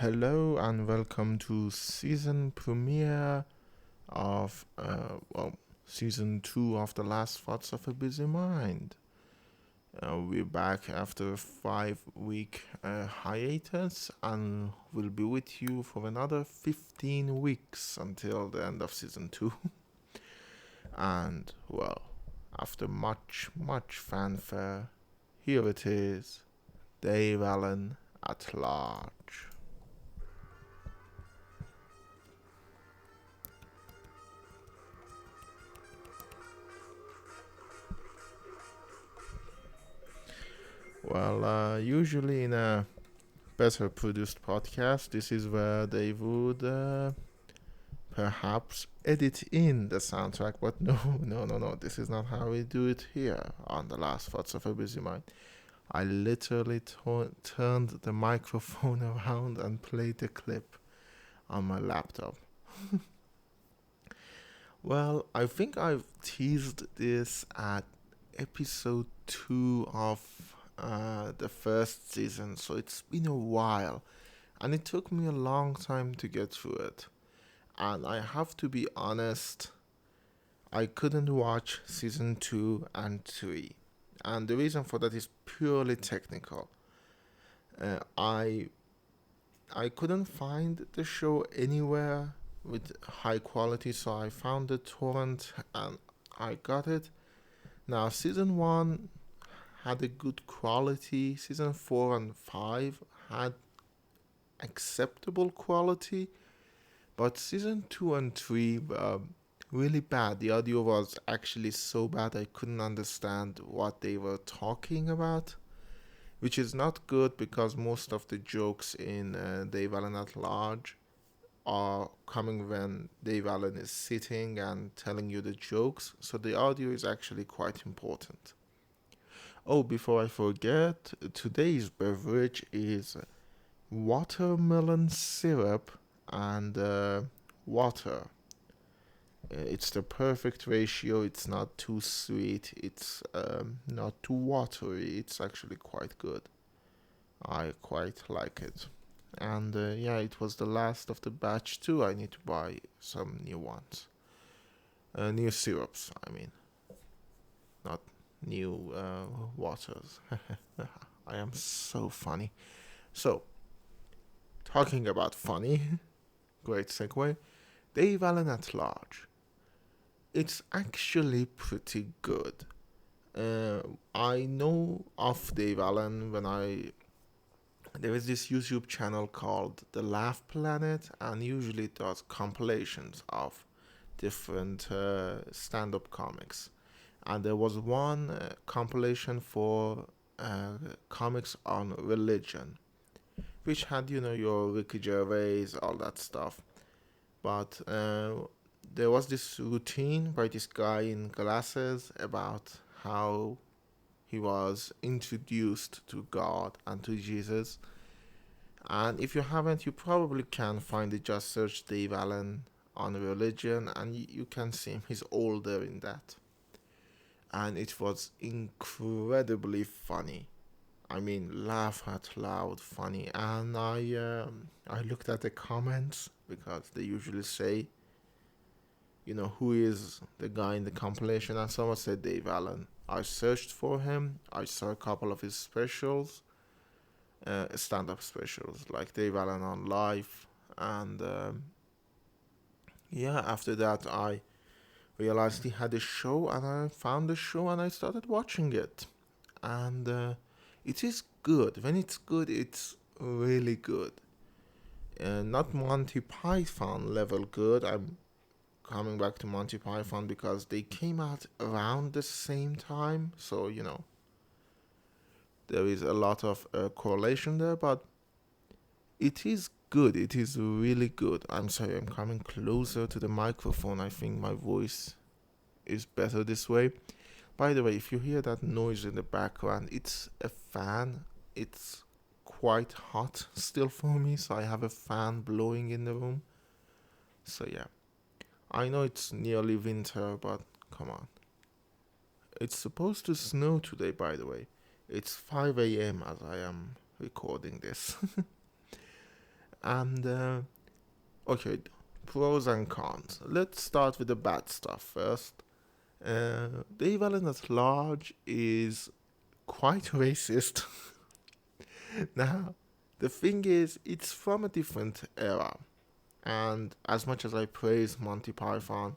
Hello and welcome to season premiere of season 2 of The Last Thoughts of a Busy Mind. We're back after a 5 week hiatus and we'll be with you for another 15 weeks until the end of season 2. And after much fanfare, here it is, Dave Allen at large. Usually in a better produced podcast, this is where they would perhaps edit in the soundtrack, but no, no, this is not how we do it here on The Last Thoughts of a Busy Mind. I literally turned the microphone around and played the clip on my laptop. I think I've teased this at episode 2 of the first season, so it's been a while, and it took me a long time to get through it. And I have to be honest, I couldn't watch season 2 and 3. And the reason for that is purely technical. Uh, I I couldn't find the show anywhere with high quality, so I found the torrent and I got it. Now season 1 had a good quality. Season 4 and 5 had acceptable quality, but season 2 and 3 were really bad. The audio was actually so bad I couldn't understand what they were talking about, which is not good because most of the jokes in Dave Allen at Large are coming when Dave Allen is sitting and telling you the jokes, so the audio is actually quite important. Oh, before I forget, today's beverage is watermelon syrup and water. It's the perfect ratio. It's not too sweet. It's not too watery. It's actually quite good. I quite like it. And it was the last of the batch too. I need to buy some new ones. New syrups, I mean, not new waters. I am so funny. So, talking about funny, great segue. Dave Allen at Large. It's actually pretty good. I know of Dave Allen when there is this YouTube channel called The Laugh Planet, and usually it does compilations of different stand-up comics. And there was one compilation for comics on religion, which had your Ricky Gervais, all that stuff. But there was this routine by this guy in glasses about how he was introduced to God and to Jesus. And if you haven't, you probably can find it. Just search Dave Allen on religion and you can see him. He's older in that. And it was incredibly funny. I mean, laugh out loud funny. And I looked at the comments because they usually say, who is the guy in the compilation, and someone said Dave Allen. I searched for him. I saw a couple of his specials, stand-up specials, like Dave Allen on Live, and after that I realized he had a show, and I found the show, and I started watching it, and it is good. When it's good, it's really good. Not Monty Python level good. I'm coming back to Monty Python because they came out around the same time, so there is a lot of correlation there, but it is good. It is really good. I'm sorry, I'm coming closer to the microphone. I think my voice is better this way. By the way, if you hear that noise in the background, it's a fan. It's quite hot still for me, so I have a fan blowing in the room. So yeah, I know it's nearly winter, but come on. It's supposed to snow today, by the way. It's 5 a.m. as I am recording this. And okay, pros and cons. Let's start with the bad stuff first. Dave Allen at large is quite racist. Now, the thing is, it's from a different era, and as much as I praise Monty Python,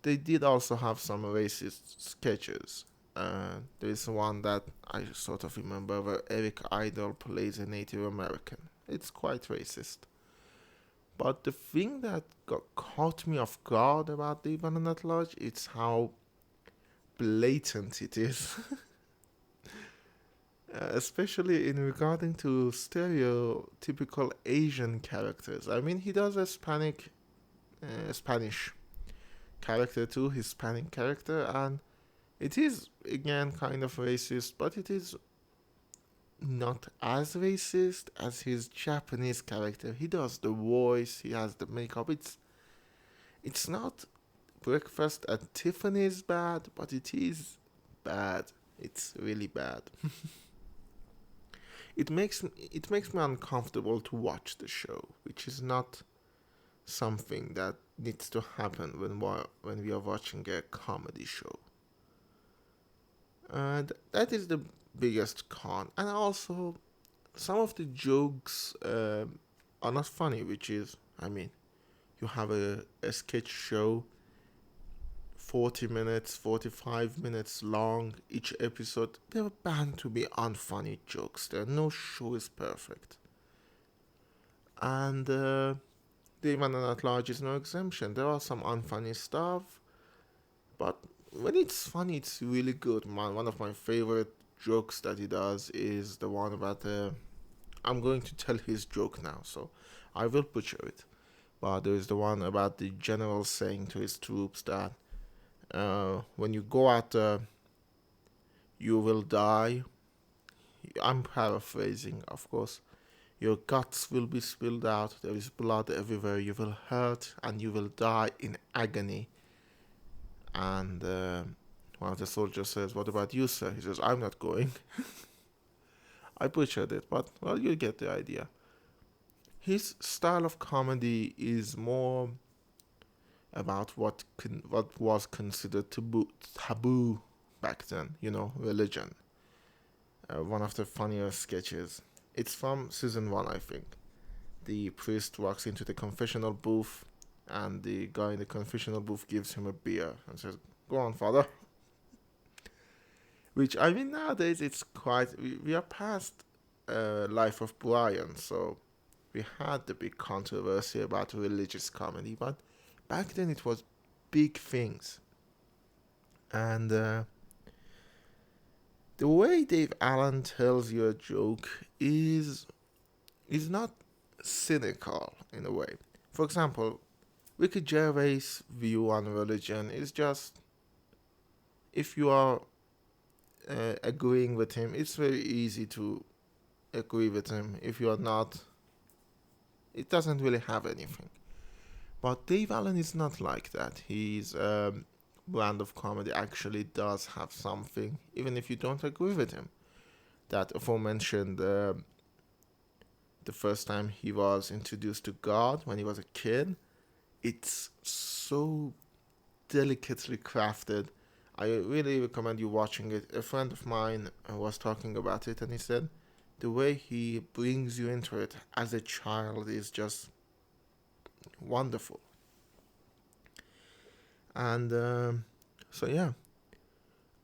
they did also have some racist sketches. There is one that I sort of remember where Eric Idle plays a Native American. It's quite racist. But the thing that caught me off guard about Dave Allen at Large is how blatant it is. Especially in regarding to stereotypical Asian characters. I mean, he does a Spanish character too, Hispanic character, and it is again kind of racist, but it is not as racist as his Japanese character. He does the voice, he has the makeup. It's not Breakfast at Tiffany's bad, but it is bad. It's really bad. It makes me uncomfortable to watch the show, which is not something that needs to happen when we are watching a comedy show. And that is the biggest con. And also, some of the jokes are not funny, which is, I mean, you have a sketch show 40 minutes, 45 minutes long each episode. They're bound to be unfunny jokes. No show is perfect. And The Even and At Large is no exemption. There are some unfunny stuff, but when it's funny, it's really good, man. One of my favorite jokes that he does is the one about I'm going to tell his joke now, so I will butcher it. But there is the one about the general saying to his troops that when you go out there, you will die. I'm paraphrasing, of course. Your guts will be spilled out, there is blood everywhere, you will hurt, and you will die in agony. And one of the soldiers says, "What about you, sir?" He says, "I'm not going." I butchered it, but well, you get the idea. His style of comedy is more about what was considered taboo back then, religion. One of the funnier sketches. It's from season one, I think. The priest walks into the confessional booth, and the guy in the confessional booth gives him a beer and says, "Go on, father." Which, I mean, nowadays it's quite. We are past Life of Brian, so we had the big controversy about religious comedy, but back then it was big things. And the way Dave Allen tells you a joke is not cynical in a way. For example, Ricky Gervais' view on religion is just if you are agreeing with him, it's very easy to agree with him. If you are not, it doesn't really have anything. But Dave Allen is not like that. His brand of comedy actually does have something, even if you don't agree with him. That aforementioned, the first time he was introduced to God when he was a kid, it's so delicately crafted. I really recommend you watching it. A friend of mine was talking about it, and he said the way he brings you into it as a child is just wonderful. And so, yeah.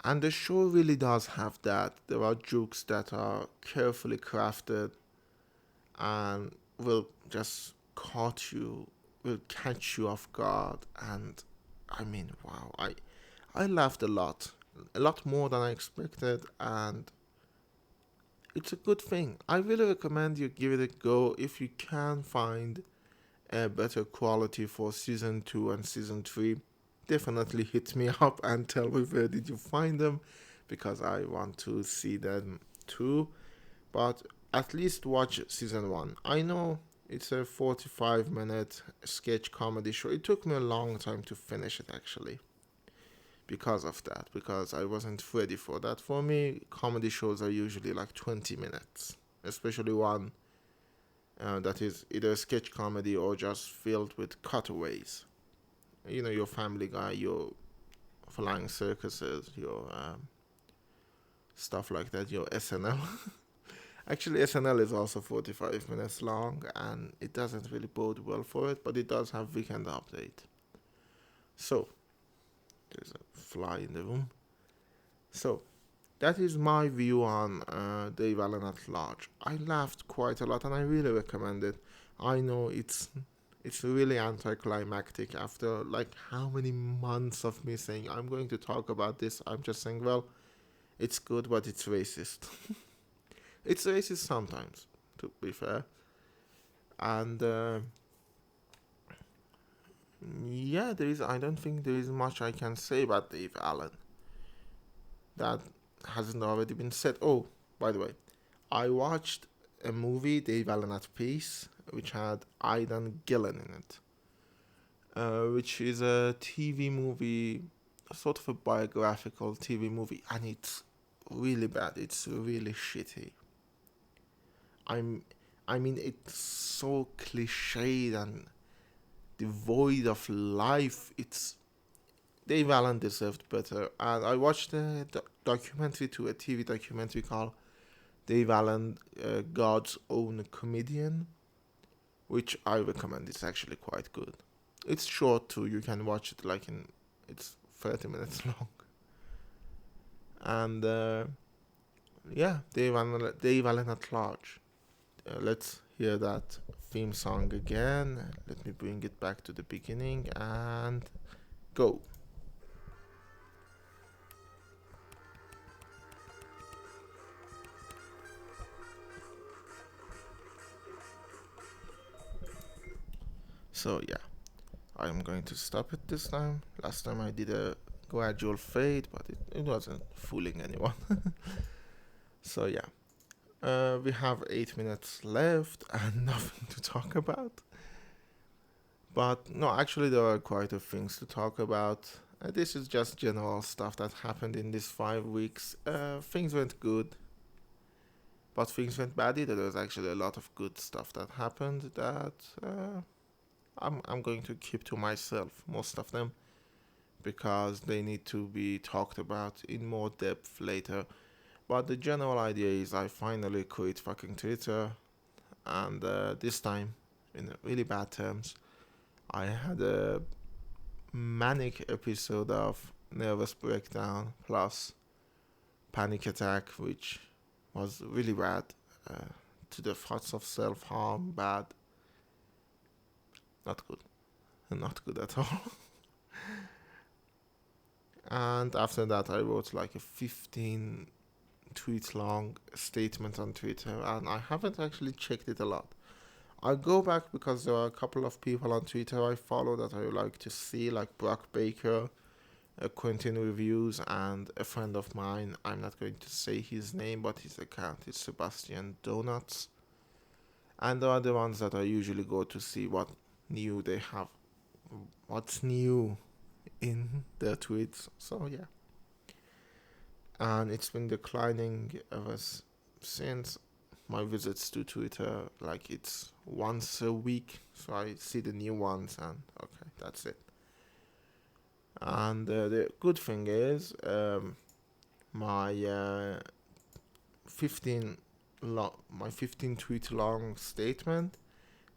And the show really does have that. There are jokes that are carefully crafted and will just will catch you off guard. And I mean, wow, I laughed a lot more than I expected, and it's a good thing. I really recommend you give it a go if you can find a better quality for season 2 and season 3. Definitely hit me up and tell me where did you find them, because I want to see them too. But at least watch season 1. I know it's a 45-minute sketch comedy show. It took me a long time to finish it actually because of that, because I wasn't ready for that. For me, comedy shows are usually like 20 minutes, especially one that is either sketch comedy or just filled with cutaways. You know, your Family Guy, your Flying Circuses, your stuff like that, your SNL. Actually, SNL is also 45 minutes long, and it doesn't really bode well for it, but it does have Weekend Update. So, there's a fly in the room. So, that is my view on Dave Allen at large. I laughed quite a lot, and I really recommend it. I know it's really anticlimactic after like how many months of me saying I'm going to talk about this. I'm just saying, well, it's good, but it's racist. It's racist sometimes, to be fair. And yeah, there is. I don't think there is much I can say about Dave Allen that hasn't already been said. Oh, by the way, I watched a movie, Dave Allen at Peace, which had Aidan Gillen in it, which is a TV movie, sort of a biographical TV movie, and it's really bad. It's really shitty. I'm, I mean, it's so cliched and devoid of life. It's Dave Allen deserved better. And I watched a documentary to a TV documentary called Dave Allen, God's Own Comedian, which I recommend. It's actually quite good. It's short too. You can watch it like in it's 30 minutes long. And yeah, Dave Allen at large. Let's hear that theme song again. Let me bring it back to the beginning and go. So yeah, I'm going to stop it this time. Last time I did a gradual fade, but it wasn't fooling anyone. So yeah, we have 8 minutes left and nothing to talk about. But no, actually, there are quite a things to talk about. This is just general stuff that happened in these 5 weeks. Things went good, but things went bad either. There's actually a lot of good stuff that happened that I'm going to keep to myself, most of them, because they need to be talked about in more depth later. But the general idea is I finally quit fucking Twitter, and this time, in really bad terms, I had a manic episode of nervous breakdown plus panic attack, which was really bad. To the thoughts of self harm, bad, not good, not good at all. And after that, I wrote like a 15 tweet long statement on Twitter, and I haven't actually checked it a lot. I go back because there are a couple of people on Twitter I follow that I like to see, like Brock Baker, Quentin Reviews, and a friend of mine. I'm not going to say his name, but his account is Sebastian Donuts. And there are the ones that I usually go to see what new they have, what's new in their tweets. So yeah, and it's been declining ever since my visits to Twitter. Like it's once a week, so I see the new ones, and okay, that's it. And the good thing is, my 15 my 15 tweet long statement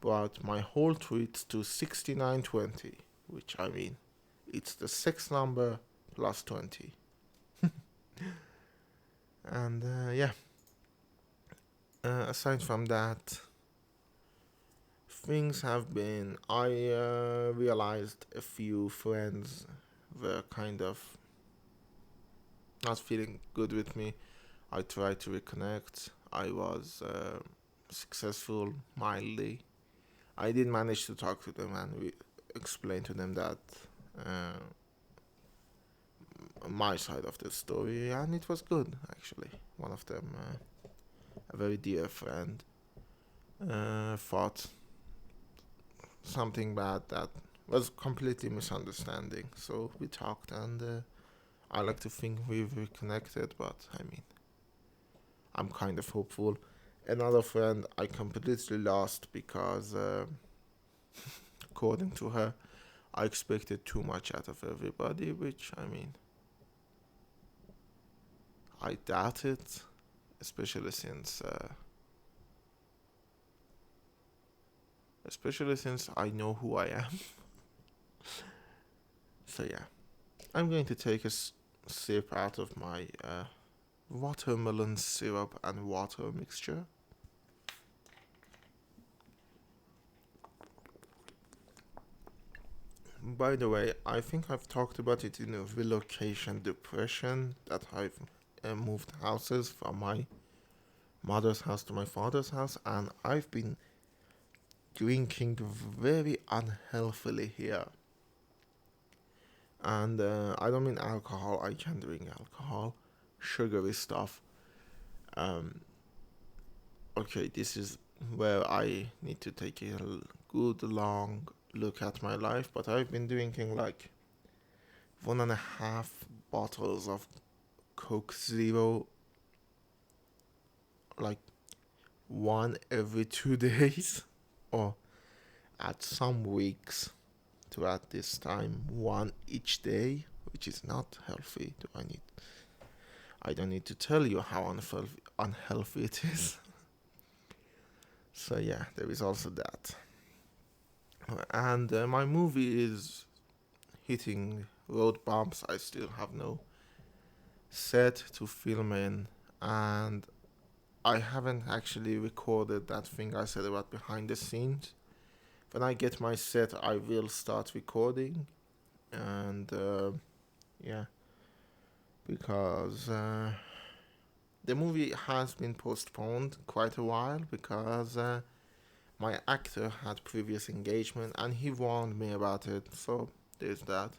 brought my whole tweets to 6920, which I mean, it's the sixth number plus 20. And yeah, aside from that, things have been. I realized a few friends were kind of not feeling good with me. I tried to reconnect. I was successful mildly. I did manage to talk to them and explain to them that my side of the story, and it was good actually. One of them, a very dear friend, thought something bad that was completely misunderstanding. So we talked, and I like to think we've reconnected. But I mean, I'm kind of hopeful. Another friend I completely lost because, according to her, I expected too much out of everybody, which, I mean, I doubt it, especially since I know who I am. So yeah, I'm going to take a sip out of my watermelon syrup and water mixture. By the way, I think I've talked about it in a relocation depression that I've moved houses from my mother's house to my father's house, and I've been drinking very unhealthily here. And I don't mean alcohol, I can drink alcohol, sugary stuff. Um, okay, this is where I need to take a good long look at my life, but I've been drinking like 1.5 bottles of Coke Zero, like one every 2 days, or at some weeks throughout this time, one each day, which is not healthy. I don't need to tell you how unhealthy it is. So yeah, there is also that. And my movie is hitting road bumps. I still have no set to film in, and I haven't actually recorded that thing I said about behind the scenes. When I get my set, I will start recording, and yeah, because the movie has been postponed quite a while because my actor had previous engagement and he warned me about it, so there's that.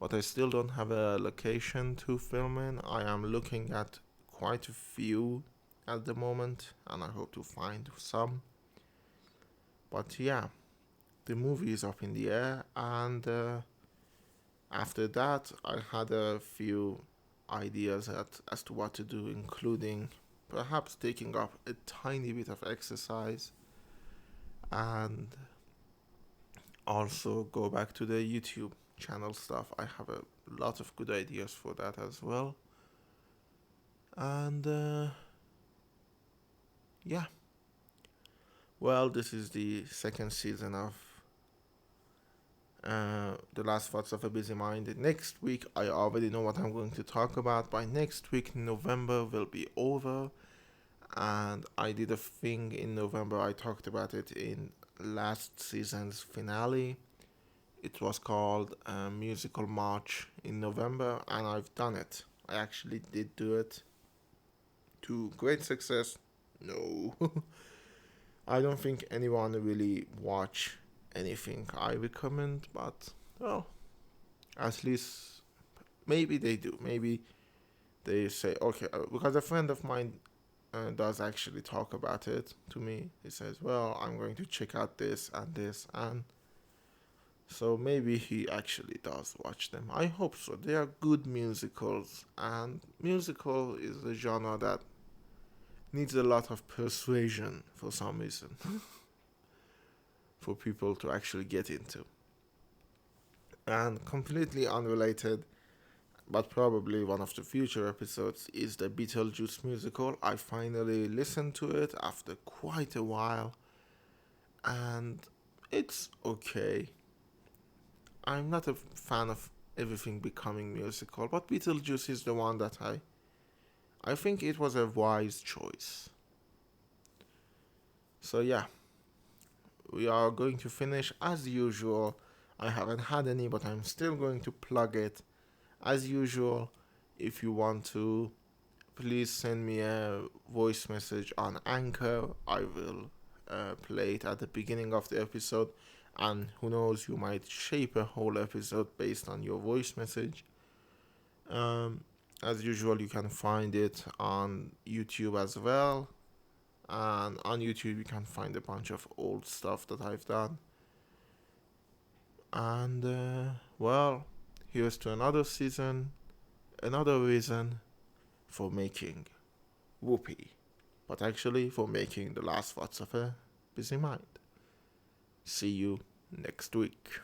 But I still don't have a location to film in. I am looking at quite a few at the moment and I hope to find some. But yeah, the movie is up in the air, and after that, I had a few ideas as to what to do, including perhaps taking up a tiny bit of exercise and also go back to the YouTube channel stuff. I have a lot of good ideas for that as well. And yeah, well, this is the second season of The Last Thoughts of a Busy Mind. Next week, I already know what I'm going to talk about. By next week, November will be over. And I did a thing in November, I talked about it in last season's finale. It was called Musical March in November, and I've done it. I actually did do it to great success. No, I don't think anyone really watch anything I recommend, but well, at least maybe they do. Maybe they say okay, because a friend of mine does actually talk about it to me. He says, "Well, I'm going to check out this and this," and so maybe he actually does watch them. I hope so. They are good musicals, and musical is a genre that needs a lot of persuasion for some reason for people to actually get into. And completely unrelated, but probably one of the future episodes, is the Beetlejuice musical. I finally listened to it after quite a while, and it's okay. I'm not a fan of everything becoming musical, but Beetlejuice is the one that I think it was a wise choice. So yeah, we are going to finish as usual. I haven't had any, but I'm still going to plug it. As usual, if you want to, please send me a voice message on Anchor. I will play it at the beginning of the episode, and who knows, you might shape a whole episode based on your voice message. Um, as usual, you can find it on YouTube as well, and on YouTube you can find a bunch of old stuff that I've done. And well, here's to another season, another reason for making whoopee. but actually for making the last thoughts of a busy mind. See you next week.